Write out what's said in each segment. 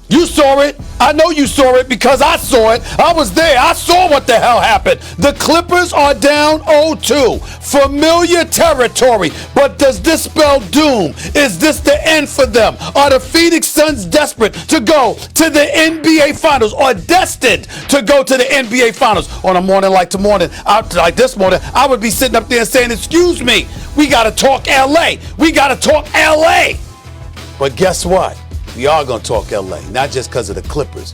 You saw it. I know you saw it because I saw it. I was there. I saw what the hell happened. The Clippers are down 0-2. Familiar territory. But does this spell doom? Is this the end for them? Are the Phoenix Suns desperate to go to the NBA Finals or destined to go to the NBA Finals? On a morning like this morning, I would be sitting up there and saying, excuse me, we got to talk LA. We got to talk LA. But guess what? We are going to talk LA, not just because of the Clippers,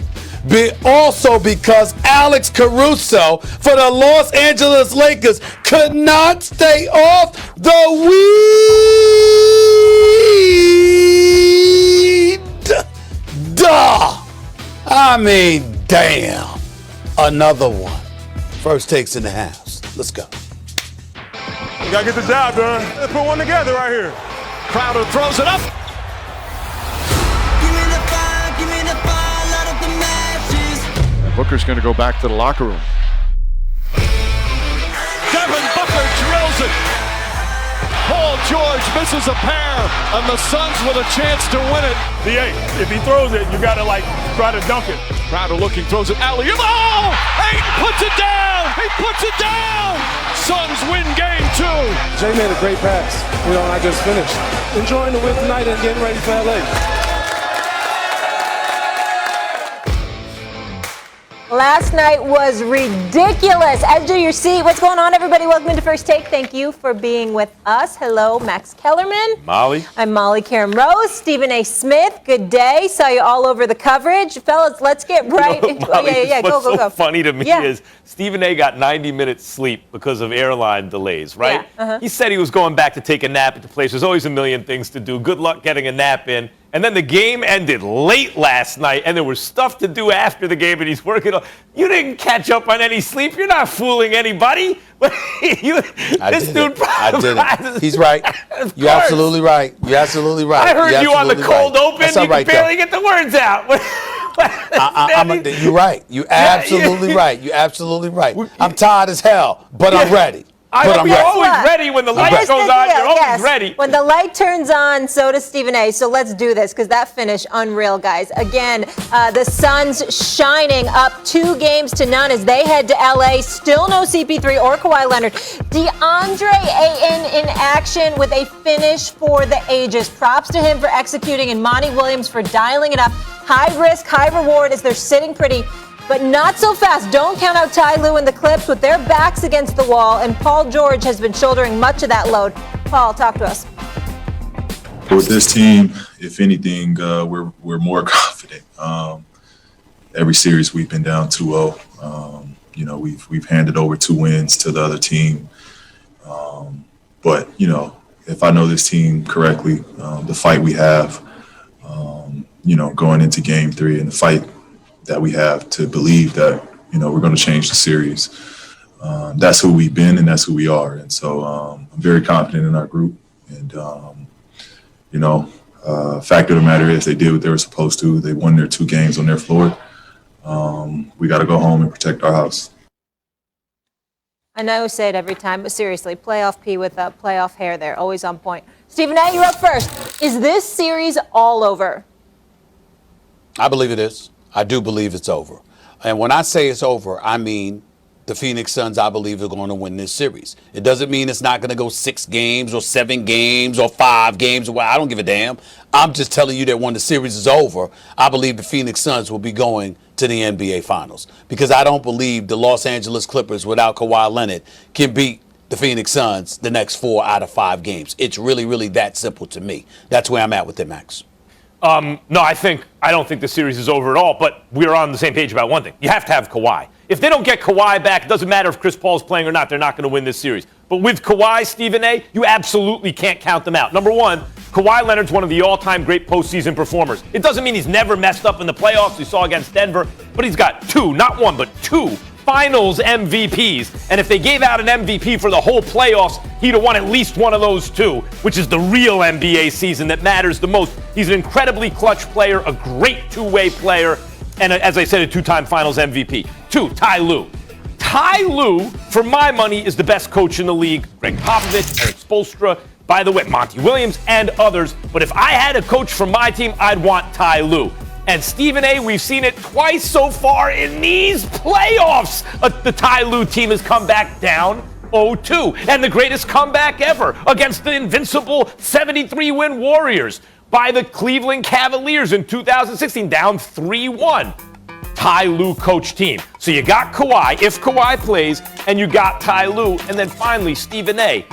but also because Alex Caruso for the Los Angeles Lakers could not stay off the weed. Duh. I mean, damn. Another one. First takes in the house. Let's go. We got to get the job done. Let's put one together right here. Crowder throws it up. Booker's going to go back to the locker room. Devin Booker drills it. Paul George misses a pair, and the Suns with a chance to win it. If he throws it, you got to try to dunk it. Crowder looking, throws it alley. Oh! Ayton puts it down! He puts it down! Suns win game 2. Jay made a great pass, and I just finished. Enjoying the win tonight and getting ready for LA. Last night was ridiculous. Edge of your seat. What's going on, everybody? Welcome into First Take. Thank you for being with us. Hello, Max Kellerman. Molly. I'm Molly Karen Rose. Stephen A. Smith. Good day. Saw you all over the coverage. Fellas, let's get right. Molly, Go. What's so funny to me is Stephen A. got 90 minutes sleep because of airline delays, right? Yeah, He said he was going back to take a nap at the place. There's always a million things to do. Good luck getting a nap in. And then the game ended late last night, and there was stuff to do after the game, and he's working on. You didn't catch up on any sleep. You're not fooling anybody. I did it. He's right. You're absolutely right. I heard you on the cold open. You can barely get the words out. You're right. You're absolutely right. I'm tired as hell, but I'm ready. You're always ready when the light goes on. You're always ready. When the light turns on, so does Stephen A. So let's do this because that finish, unreal, guys. Again, the Suns shining up 2-0 as they head to LA. Still no CP3 or Kawhi Leonard. Deandre Ayton in action with a finish for the ages. Props to him for executing and Monty Williams for dialing it up. High risk, high reward as they're sitting pretty. But not so fast. Don't count out Ty Lue and the Clips with their backs against the wall, and Paul George has been shouldering much of that load. Paul, talk to us. With this team, if anything, we're more confident. Every series we've been down 2-0. We've handed over 2 wins to the other team. But if I know this team correctly, the fight we have, going into Game 3 and the fight that we have to believe that, we're going to change the series. That's who we've been and that's who we are. And so I'm very confident in our group. And, fact of the matter is they did what they were supposed to. They won their 2 games on their floor. We got to go home and protect our house. I know I say it every time, but seriously, playoff P with playoff hair there, always on point. Stephen A., you're up first. Is this series all over? I believe it is. I do believe it's over. And when I say it's over, I mean the Phoenix Suns, I believe, are going to win this series. It doesn't mean it's not going to go 6 games or 7 games or 5 games. I don't give a damn. I'm just telling you that when the series is over, I believe the Phoenix Suns will be going to the NBA Finals. Because I don't believe the Los Angeles Clippers without Kawhi Leonard can beat the Phoenix Suns the next 4 out of 5 games. It's really, really that simple to me. That's where I'm at with it, Max. No, I don't think the series is over at all, but we're on the same page about one thing. You have to have Kawhi. If they don't get Kawhi back, it doesn't matter if Chris Paul's playing or not, they're not going to win this series. But with Kawhi, Stephen A., you absolutely can't count them out. Number one, Kawhi Leonard's one of the all-time great postseason performers. It doesn't mean he's never messed up in the playoffs. We saw against Denver, but he's got 2, not 1, but 2 Finals MVPs. And if they gave out an MVP for the whole playoffs, he'd have won at least one of those 2, which is the real NBA season that matters the most. He's an incredibly clutch player, a great two-way player, and as I said, a 2-time Finals MVP. 2, Ty Lue. Ty Lue, for my money, is the best coach in the league. Greg Popovich, Eric Spoelstra, by the way, Monty Williams, and others. But if I had a coach for my team, I'd want Ty Lue. And Stephen A., we've seen it twice so far in these playoffs. The Ty Lue team has come back down 0-2. And the greatest comeback ever against the invincible 73-win Warriors by the Cleveland Cavaliers in 2016, down 3-1. Ty Lue coach team. So you got Kawhi, if Kawhi plays, and you got Ty Lue. And then finally, Stephen A.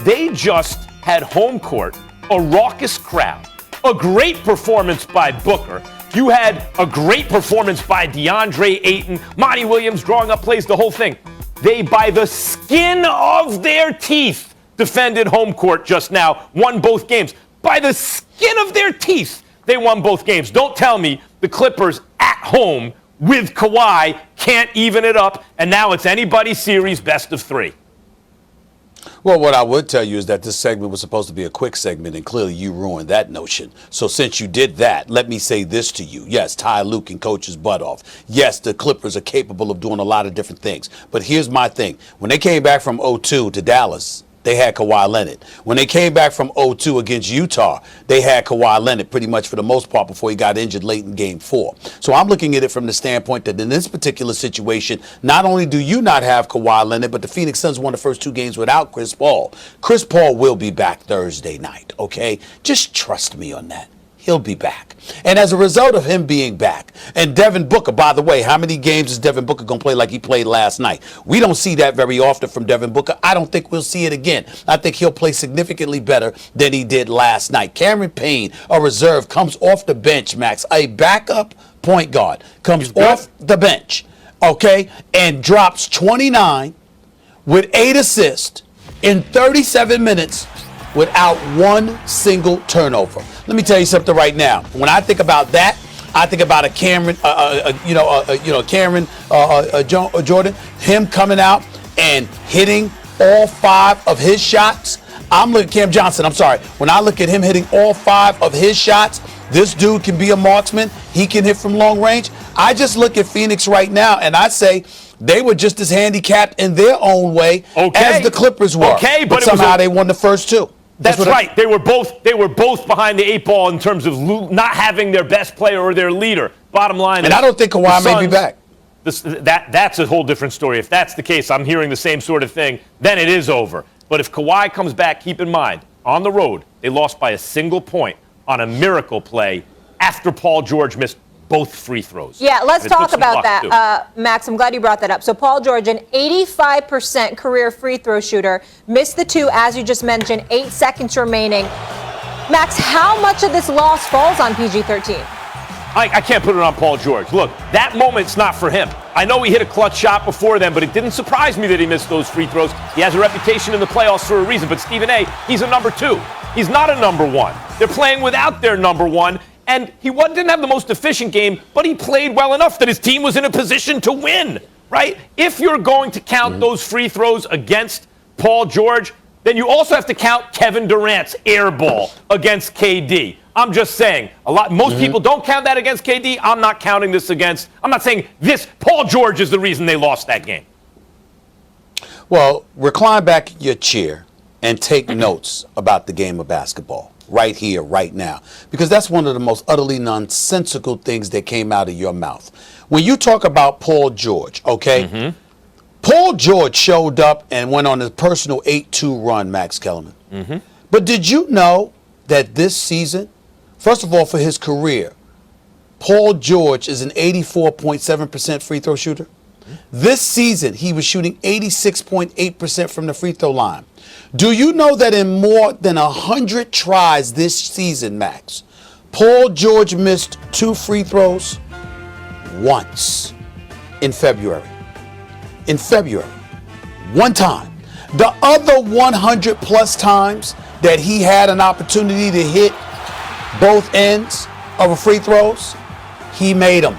They just had home court, a raucous crowd, a great performance by Booker. You had a great performance by Deandre Ayton, Monty Williams drawing up plays, the whole thing. They, by the skin of their teeth, defended home court just now, won both games. By the skin of their teeth, they won both games. Don't tell me the Clippers at home with Kawhi can't even it up, and now it's anybody's series best of three. Well, what I would tell you is that this segment was supposed to be a quick segment, and clearly you ruined that notion. So since you did that, let me say this to you. Yes, Ty Lue can coach his butt off. Yes, the Clippers are capable of doing a lot of different things. But here's my thing. When they came back from 0-2 to Dallas, they had Kawhi Leonard. When they came back from 0-2 against Utah, they had Kawhi Leonard pretty much for the most part before he got injured late in Game 4. So I'm looking at it from the standpoint that in this particular situation, not only do you not have Kawhi Leonard, but the Phoenix Suns won the first two games without Chris Paul. Chris Paul will be back Thursday night, okay? Just trust me on that. He'll be back. And as a result of him being back, and Devin Booker, by the way, how many games is Devin Booker going to play like he played last night? We don't see that very often from Devin Booker. I don't think we'll see it again. I think he'll play significantly better than he did last night. Cameron Payne, a reserve, comes off the bench, Max. A backup point guard comes off the bench, okay, and drops 29 with 8 assists in 37 minutes without one single turnover. Let me tell you something right now. When I think about that, I think about a Cameron, Jordan, him coming out and hitting all 5 of his shots. I'm looking Cam Johnson. I'm sorry. When I look at him hitting all 5 of his shots, this dude can be a marksman. He can hit from long range. I just look at Phoenix right now, and I say they were just as handicapped in their own way as the Clippers were. Okay, but somehow they won the first two. That's right. They were both behind the 8 ball in terms of not having their best player or their leader. Bottom line, and I don't think Kawhi may be back. That's a whole different story. If that's the case, I'm hearing the same sort of thing. Then it is over. But if Kawhi comes back, keep in mind, on the road, they lost by a single point on a miracle play after Paul George missed both free throws. Yeah, let's talk about that, Max. I'm glad you brought that up. So Paul George, an 85% career free throw shooter, missed the 2, as you just mentioned, 8 seconds remaining. Max, how much of this loss falls on PG-13? I can't put it on Paul George. Look, that moment's not for him. I know he hit a clutch shot before then, but it didn't surprise me that he missed those free throws. He has a reputation in the playoffs for a reason. But Stephen A., he's a number 2. He's not a number 1. They're playing without their number 1. And he didn't have the most efficient game, but he played well enough that his team was in a position to win, right? If you're going to count those free throws against Paul George, then you also have to count Kevin Durant's air ball against KD. I'm just saying, most people don't count that against KD. I'm not counting this against. I'm not saying this. Paul George is the reason they lost that game. Well, recline back your chair and take notes about the game of basketball. Right here, right now, because that's one of the most utterly nonsensical things that came out of your mouth. When you talk about Paul George, okay, Paul George showed up and went on his personal 8-2 run, Max Kellerman. But did you know that this season, first of all, for his career, Paul George is an 84.7% free throw shooter? This season, he was shooting 86.8% from the free throw line. Do you know that in more than 100 tries this season, Max, Paul George missed 2 free throws once in February? In February. One time. The other 100 plus times that he had an opportunity to hit both ends of a free throws, he made them.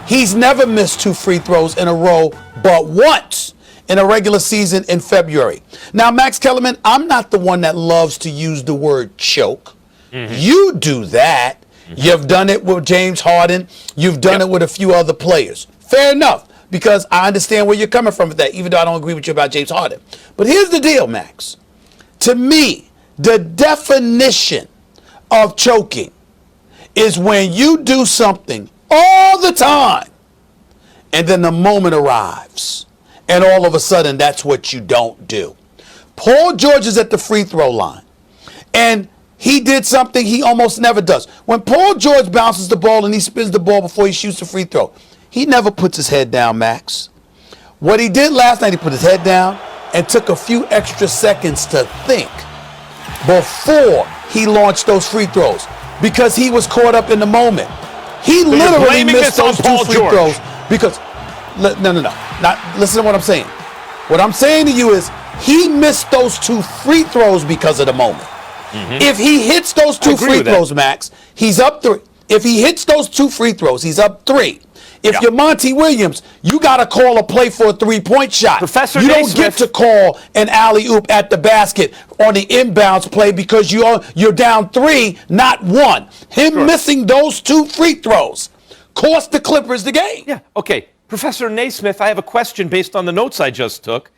He's never missed 2 free throws in a row but once in a regular season in February. Now, Max Kellerman, I'm not the one that loves to use the word choke. You do that. You've done it with James Harden. You've done it with a few other players. Fair enough, because I understand where you're coming from with that, even though I don't agree with you about James Harden. But here's the deal, Max. To me, the definition of choking is when you do something all the time and then the moment arrives and all of a sudden that's what you don't do. Paul George is at the free throw line and he did something he almost never does. When Paul George bounces the ball and he spins the ball before he shoots the free throw, he never puts his head down, Max. What he did last night, he put his head down and took a few extra seconds to think before he launched those free throws because he was caught up in the moment. He literally missed those two free throws because, no. Not, listen to what I'm saying. What I'm saying to you is he missed those two free throws because of the moment. If he hits those two free throws, Max, he's up 3. If he hits those two free throws, he's up 3. If you're Monty Williams, you got to call a play for a 3-point shot. Professor you don't Naismith. get to call an alley-oop at the basket on the inbounds play because you're down 3, not 1. Him missing those two free throws cost the Clippers the game. Yeah, okay. Professor Naismith, I have a question based on the notes I just took.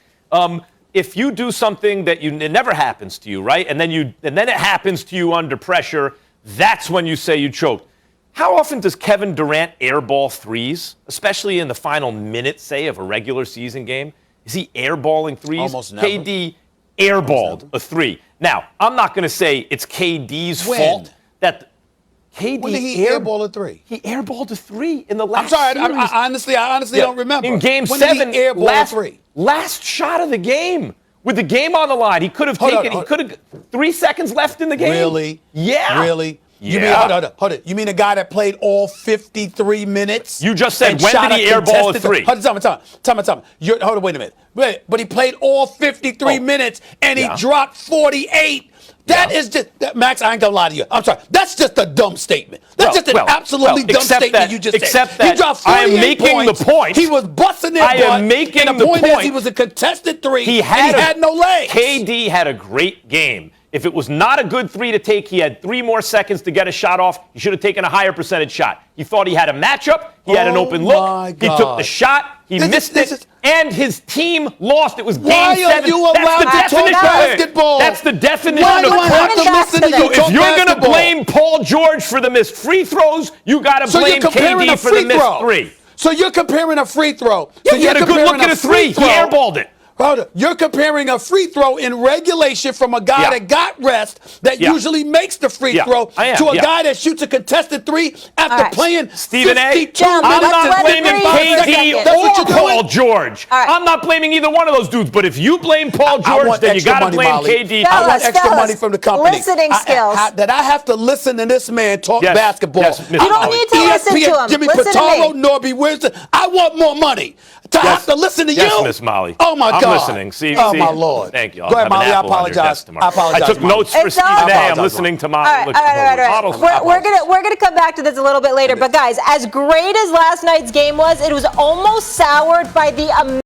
If you do something that it never happens to you, right? And then it happens to you under pressure, that's when you say you choked. How often does Kevin Durant airball threes, especially in the final minute, say, of a regular season game? Is he airballing threes? Almost never. KD airballed a 3. Now, I'm not going to say it's KD's fault that KD When did he airball a 3? He airballed a 3 in the last I'm sorry, series. I honestly don't remember. In Game when 7, did he airball a 3? last shot of the game. With the game on the line, he could have he could have 3 seconds left in the game. Really? Yeah. Really? You Yeah. mean, hold it. You mean a guy that played all 53 minutes? You just said, and when shot did he a airball a contested 3? Hold on, time. Hold on, wait a minute. But he played all 53 minutes, and he dropped 48. That is just, Max, I ain't gonna lie to you. I'm sorry. That's just a dumb statement. That's just an absolutely dumb statement you just said. That He dropped 48 I am making points. the point. He was busting it. I am making and the point. point. Is he was a contested 3, He and he had no legs. KD had a great game. If it was not a good 3 to take, he had 3 more seconds to get a shot off. He should have taken a higher percentage shot. He thought he had a matchup. He had an open look. He took the shot. He missed it. And his team lost. It was Game 7. Why are you allowed to talk basketball? That's the definition Why of do I have to listen to you If talk you're going to basketball? blame Paul George for the missed free throws, you got to blame KD for the missed 3. So you're comparing a free throw. Yeah, he had a good look at a 3. He airballed it. Hold on. You're comparing a free throw in regulation from a guy that got rest that usually makes the free throw to a guy that shoots a contested 3 after playing Stephen A. 52 I'm minutes not and blaming 55 KD seconds. That's what or you're Paul doing? George. I'm not blaming either one of those dudes. But if you blame Paul George, then you got to blame KD. I want extra money from the company. Listening skills. That I have to listen to this man talk basketball. Yes, Miss You don't need to listen to him. Jimmy Listen to Pitaro, me. Norby Wilson. I want more money. To have to listen to you? Yes, Miss Molly. Oh, my God. I'm listening. See, my Lord. Thank you. Go ahead, Molly. I apologize. I took notes for It's all Stephen A. right. I'm listening to Molly. All right. We're gonna come back to this a little bit later. But guys, as great as last night's game was, it was almost soured by the